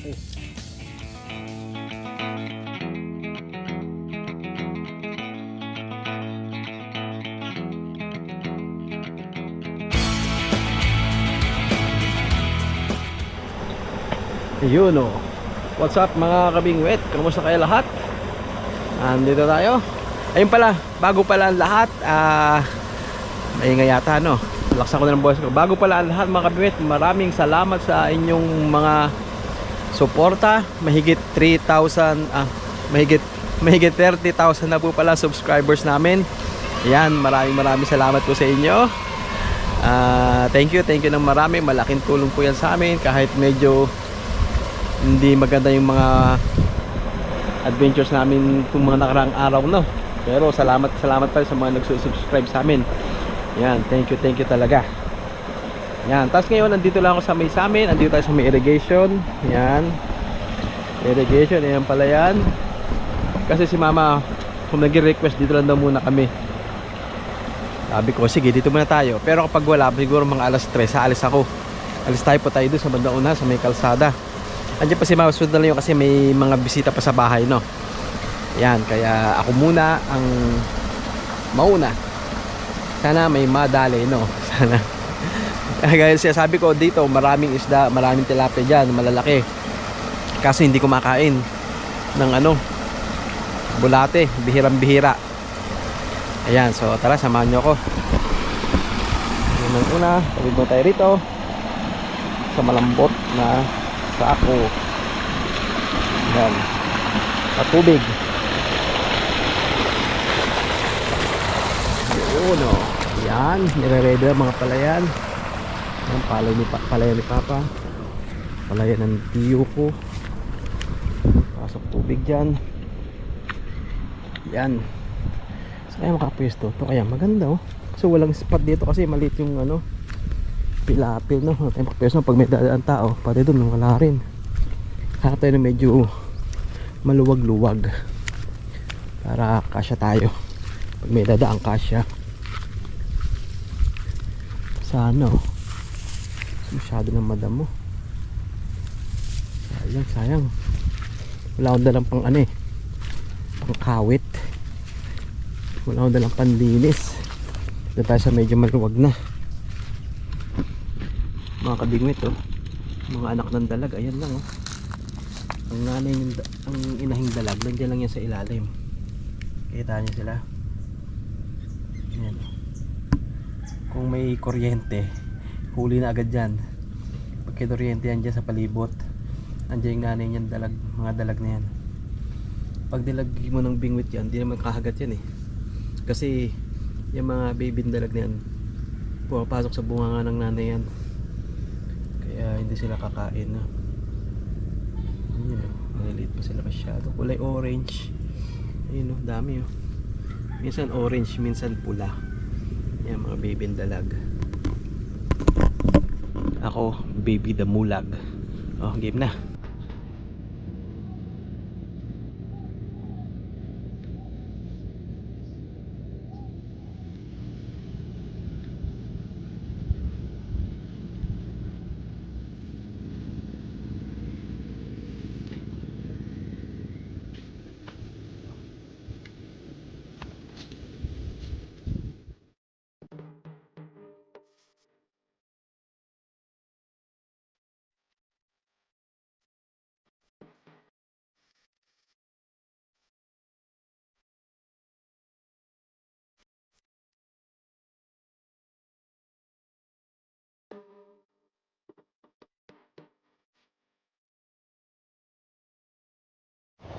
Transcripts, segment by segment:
malaki. Yun o. What's up mga kabingwit? Kamusta kayo lahat? Andito tayo. Ayun pala, bago pala ang lahat, maingay yata no. Laksan ko na ng boses ko. Bago pala ang lahat mga kabingwit, maraming salamat sa inyong mga suporta. Mahigit 3,000, mahigit 30,000 na po pala subscribers namin. Ayan, maraming salamat po sa inyo. Thank you ng marami. Malaking tulong po yan sa amin kahit medyo hindi maganda yung mga adventures namin kung mga nakaraang araw no. Pero salamat pa sa mga nagsusubscribe sa amin. Yan, thank you talaga. Yan, tapos ngayon nandito lang ako sa may amin. Andito tayo sa may irrigation. Yan, irrigation, ayan pala yan. Kasi si mama kung nag-request dito lang daw muna kami. Sabi ko sige dito muna tayo. Pero kapag wala siguro mga alas 3 aalis ako. Alis tayo po tayo doon sa bandang una sa may kalsada. Andiyan pa si mama, sunod na lang yun kasi may mga bisita pa sa bahay no. Yan, kaya ako muna ang mauna. Sana may madali no. Sana. Kaya sabi ko dito maraming isda, maraming tilapia dyan, malalaki. Kasi hindi kumakain ng bulate, bihirang-bihira. Ayan, so tara samahan nyo ako. Yun ang una, tawid mo tayo rito sa malambot na sako. Yan, at tubig. Yun o. Yan, nire-ready ang mga palayan. Yan, palayan ni Papa. Palayan ng tiyo ko. Pasok tubig dyan. Yan. So kaya makapwesto. Ito kaya maganda oh. So walang spot dito kasi maliit yung pilapil no. Tayo makapwesto pag may dadaan tao. Pati doon wala rin. Hanap tayo na medyo maluwag-luwag para kasya tayo. Pag may dadaang kasya. Sana oh. Masyado ng madam mo. Sayang. Wala akong dalang pang pang kawit. Wala akong dalang panlinis. Doon tayo sa medyo maluwag na. Mga kabingwit oh. Mga anak ng dalag, ayan lang oh. Ang nanay ang inahing dalag, nandiyan lang yan sa ilalim. Kita niyo sila. Ayan oh. Kung may kuryente, huli na agad yan. Pag kinuryente yan dyan sa palibot, andyan yung nanay niyan dalag, mga dalag na yan. Pag nilagay mo ng bingwit yan, hindi naman kahagat yan eh. Kasi yung mga baby dalag na yan, pumapasok sa bunga ng nanay yan. Kaya hindi sila kakain no? Yun o, maliliit pa sila masyado. Kulay orange. Ayun o, dami o. Minsan orange, minsan pula. Yan mga baby dalag. Ako, baby damulag. Oh, game na.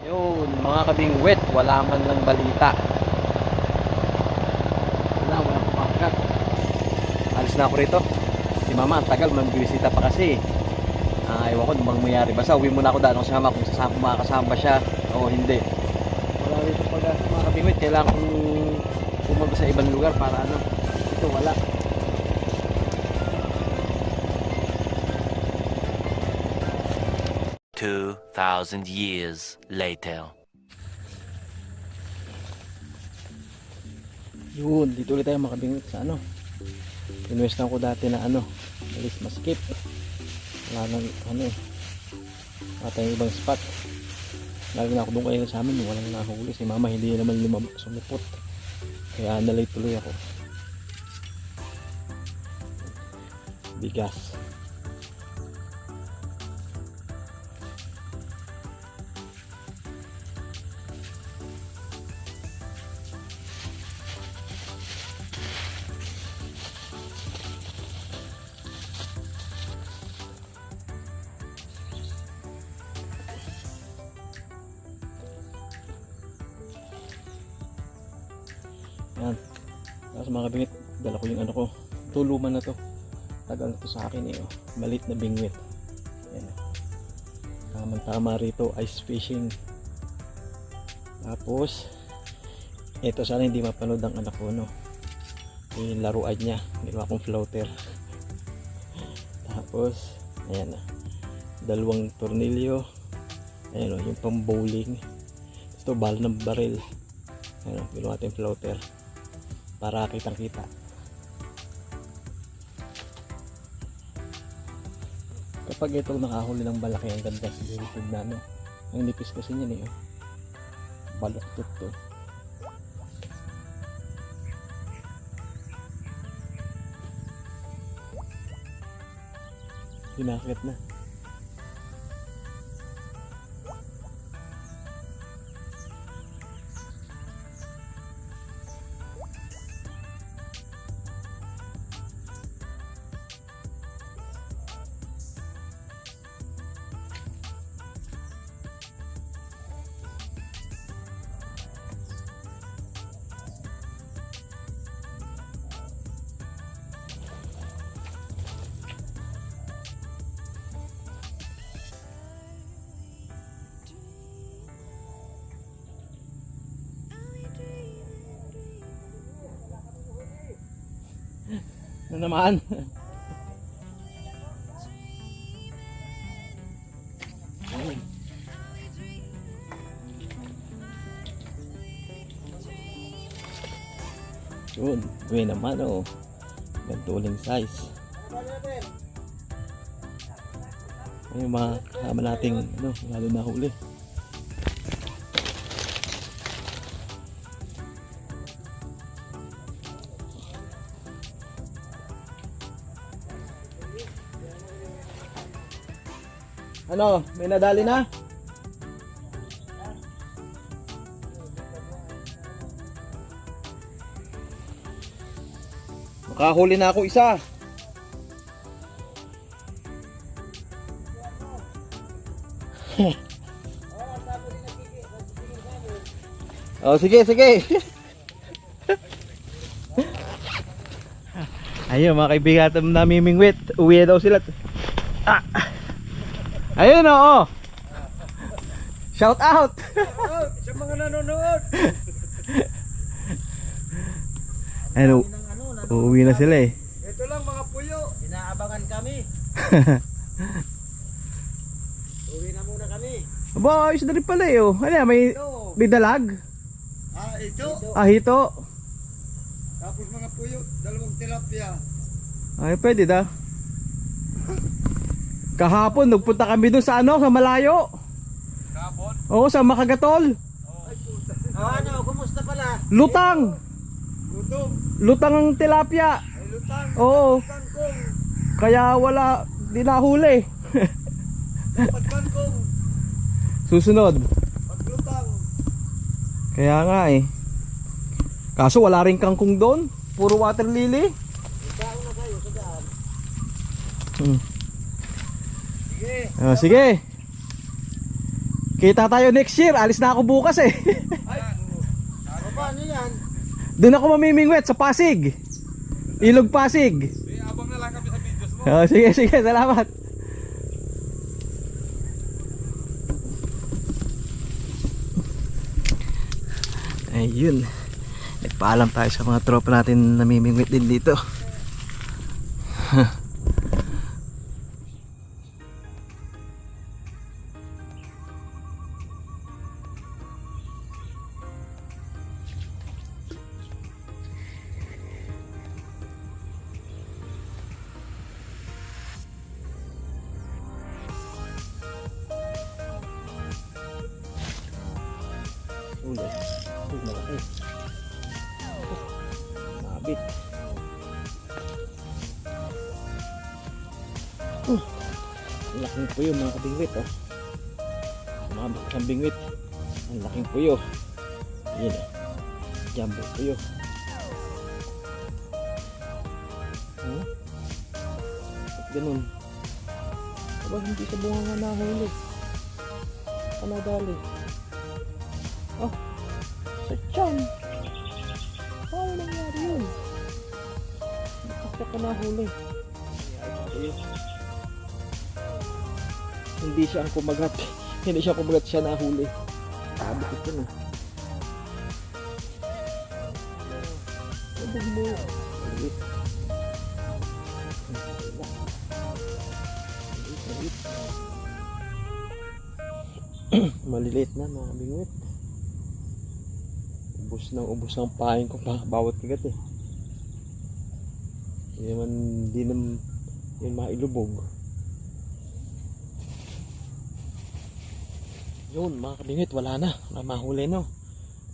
Yun, mga kabingwit, wala man lang balita. Walang pangkat. Alis na ako rito. Si mama, ang tagal, magbibisita pa kasi. Ewan ko, bang mayari. Basta uwi muna ako daan kung sama, kung makakasama siya o hindi. Wala rito pag-asa mga kabingwit. Kailangan kong pumunta sa ibang lugar para ito wala. $2,000 years later. Yun, dito ulit tayo makabingwit sa Invest na ko dati na alis maskip. Wala nang At yung ibang spot. Lalo na ako doon kayo sa amin, walang nahuli. Si mama hindi naman sumipot. Kaya nalate tuloy ako. Bigas. Yan. Tapos mga bingit, dala ko yung ano ko. Tuluman na to. Tagal na to sa akin eh. Oh. Malit na bingwit. Yan. Tama rito, ice fishing. Tapos, ito sana hindi mapanood ang anak ko, no. Yung laruan niya. Ginawa kong floater. Tapos, ayan na. 2 tornilyo. Ayan o, yung pang bowling. Ito, bal ng baril. Ayan o, ginawa natin floater. Para kitang kita. Kapag ito nakahuli ng balaki, ang ganda siguro tignan, no? Ang nipis kasi niyan eh. Baloktot to. Pinakit na. Ano naman? Yun, buhay naman oh. Gantuling size. Ayun mga kasama nating ano, lalo na huli. Ano, may nadali na? Makahuli na ako isa. Oh, sige, sige. Ayun mga kaibigan, namimingwit. Uwi daw sila. Ah. Ayun oo. Shout out. Sa mga nanonood. Ano? Uuwi na sila eh. Ito lang mga puyo. Inaabangan kami. Uwi na muna kami. Aba, ayos na rin pala eh. Oh. Ano, may dalag? Ito. Hito. Tapos mga puyo, 2 tilapia. Ay, pwede da. Kahapon, nagpunta kami doon sa ano, sa malayo. Kahapon? Oo, sa Makagatol. Ano, kumusta pala? Lutang. Gutom. Lutang ang tilapia. Ay, lutang. Oo. Kangkong. Kaya wala, di nahuli. Dapat kangkong. Susunod. Paglutang. Kaya nga eh. Kaso wala rin kangkong doon. Puro water lily. Ikaw na kayo sa daan. Sige. Sige. Kita tayo next year. Alis na ako bukas eh. Ay, paano yan? Doon ako mamimingwit sa Pasig. Ilog Pasig. Abang na lang kami sa videos mo. Sige, sige. Salamat. Ayun. Nagpaalam tayo sa mga tropa natin na namimingwit din dito. nakakabit. Ang laking puyo mga kabingwit, oh. Mga kabingwit, ang laking puyo. Yan, oh. Jumbo puyo. At ganun. Aba, hindi sa bunga nga nahulog. Nadali. Oh, sa tiyan. Paano nangyari yun? Basta ka nahuli. Hindi siya ang kumagat. Hindi siya kumagat, siya nahuli. Sabi ko ito na. Sabog mo. Maliit. Maliliit na mga kabingwit. Ubus ng pain ko pa bawat kagat eh. Hindi naman yun mailubog. Yun mga kabingwit, wala na mahuli, no.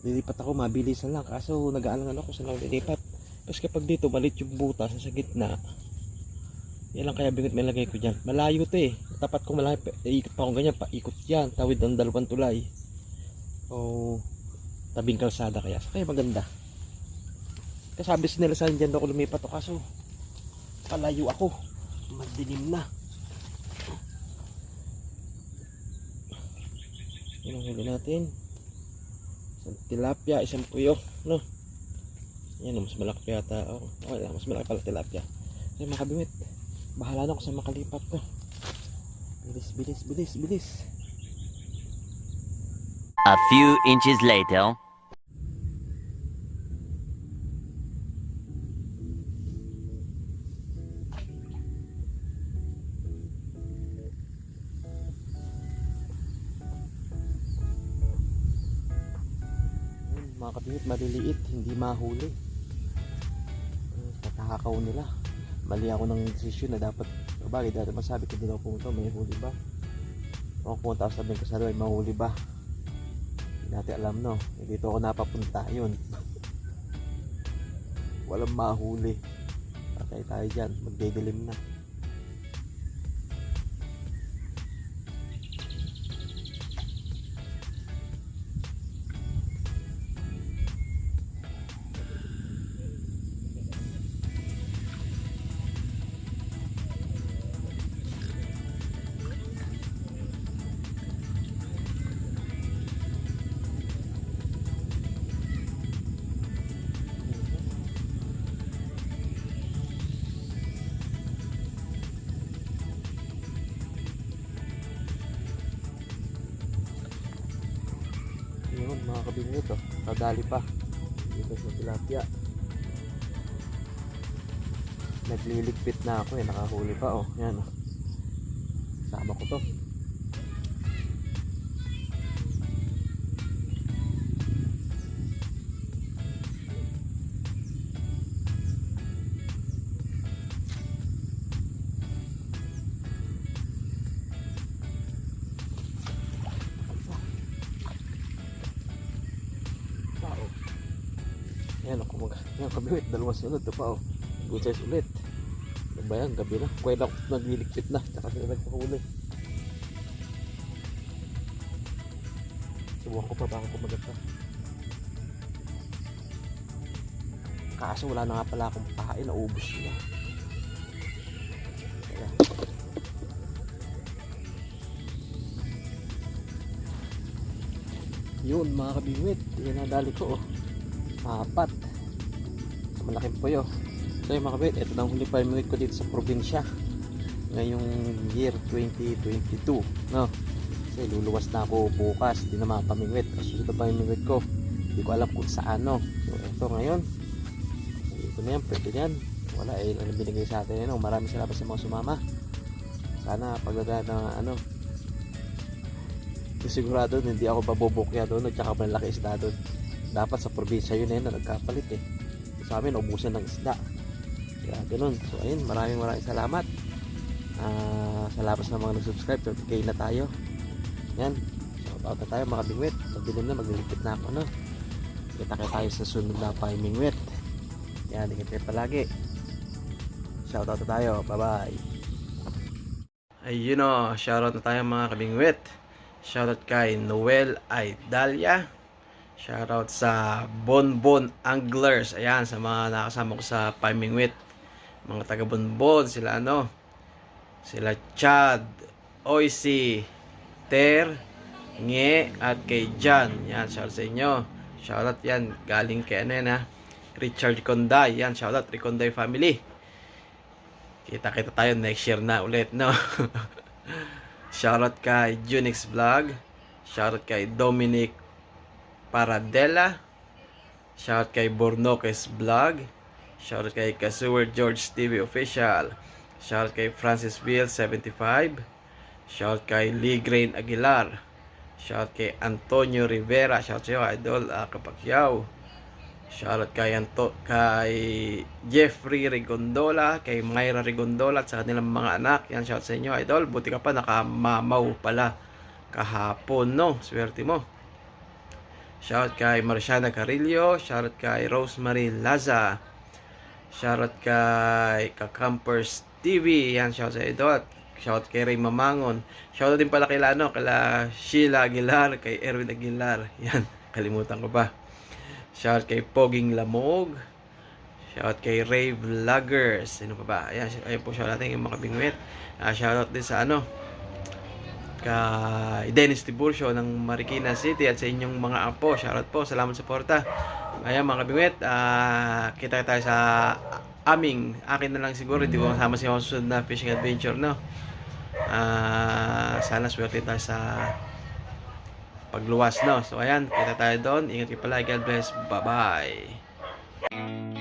Lilipat ako, mabilisan lang, kaso nag-aalangan ako sa lilipat. Kasi kapag dito malit yung butas sa gitna, yan lang kaya bingwit may lagay ko dyan. Malayo to eh. Tapat ko malayo. Iikot pa akong ganyan. Paikot yan. Tawid ang dalawang tulay. O tabing kalsada kaya. Kaya maganda. Kasabi sa nila saan dyan ako lumipat o. Kaso palayo ako. Madilim na. Yan ang huli natin. Isang tilapia. Isang puyo. No? Yan mas malaki yata. Oh, wala, mas malaki pala tilapia. Kaya mga kabingwit, bahala na ako sa makalipat ko. Bilis. A few inches later. Mga kabingwit, maliliit, hindi mahuli. Patakakaw nila. Mali ako ng desisyon na dapat bagay dati masabi ko din ako pumunta, may huli ba? Ako pumunta ako sabihin ko sa may mahuli ba? Hindi natin alam, no? Dito ako napapunta, yun. Walang mahuli. Patay tayo dyan, magdidilim na. Yun mga kabingwit, oh. Kadali pa dito sa tilapia. Nagliligpit na ako eh, nakahuli pa, oh. Yan, oh. Sama ko to. Yan ako yan kabingwit, dalawang sunod ito pa, oh. Good size ulit. Ano ba yan, gabi na, kuwela ako nagliligpit na, tsaka sila nagpahuli. Subukan ko pa baka kumagat pa. Kaso wala na nga pala akong pahain, naubos na. Ayan. Yun mga kabingwit, yan ang dali ko, oh. Apat sa malaking puyo. So yung mga kabit, ito na ang huli pamimigit ko dito sa probinsya ngayong year 2022, no? Kasi luluwas na ako bukas, di na makapamingwit. Kasi ito pamimigit ko, hindi ko alam kung saan, no? So ito ngayon, ito na yan, pwede yan. Wala eh, ano binigay sa atin, no? Marami salamat sa mga sumama. Sana pagdaga na ano, sigurado hindi ako babubukya doon at saka malaki isda doon. Dapat sa probinsya yun na nagkapalit eh. Sa amin, ubusan ng isda. Kaya ganun. So ayun, maraming salamat. Salamat sa mga nag-subscribe. 30K na tayo. Yan. So about na tayo mga bingwit. Magdilim na, maglilipit na ako, no? Kita tayo sa sunod na pamingwit. Yan, ingat kayo palagi. Shoutout na tayo. Bye-bye. Ayun o, shoutout na tayo mga kabingwit. Shoutout kay Noel Aidalia. Shoutout sa Bonbon Anglers. Ayan, sa mga nakasama ko sa Pamingwit. Mga taga Bonbon, sila sila Chad, Oisy, Ter, Nge, at kay Jan. Yan, shoutout sa inyo. Shoutout yan, galing kay Richard Conday. Yan, shoutout Riconday family. Kita-kita tayo next year na ulit, no? Shoutout kay Junix Vlog. Shoutout kay Dominic Paradela. Shoutout kay Bornoques Vlog. Shoutout kay Kasuwer George TV Official. Shoutout kay Francis Bill 75. Shoutout kay Lee Grain Aguilar. Shoutout kay Antonio Rivera. Shoutout sa iyo, Idol Kapakyaw. Shoutout kay Jeffrey Rigondola, kay Myra Rigondola at sa kanilang mga anak. Yan, shoutout sa inyo, Idol. Buti ka pa, nakamamaw pala kahapon, no? Swerte mo. Shoutout kay Marciana Carillo. Shoutout kay Rosemary Laza. Shoutout kay Kakampers TV. Yan, shoutout sa Idol. Shoutout kay Ray Mamangon. Shoutout din pala kay Sheila Aguilar, kay Erwin Aguilar. Yan, kalimutan ko pa. Shoutout kay Poging Lamog. Shoutout kay Ray Vloggers. Sino pa ba? Ayan po shoutout natin yung mga kabingwit. Shoutout din sa kay Dennis Tiburcio ng Marikina City at sa inyong mga apo. Shoutout po. Salamat sa porta. Ayan mga kabingwit. Kita tayo sa akin na lang siguro. Hindi ko kasama sa susunod na fishing adventure, no? Sana swerte tayo sa pagluwas, no? So ayan, kita tayo doon. Ingat kayo pala. God bless. Bye-bye.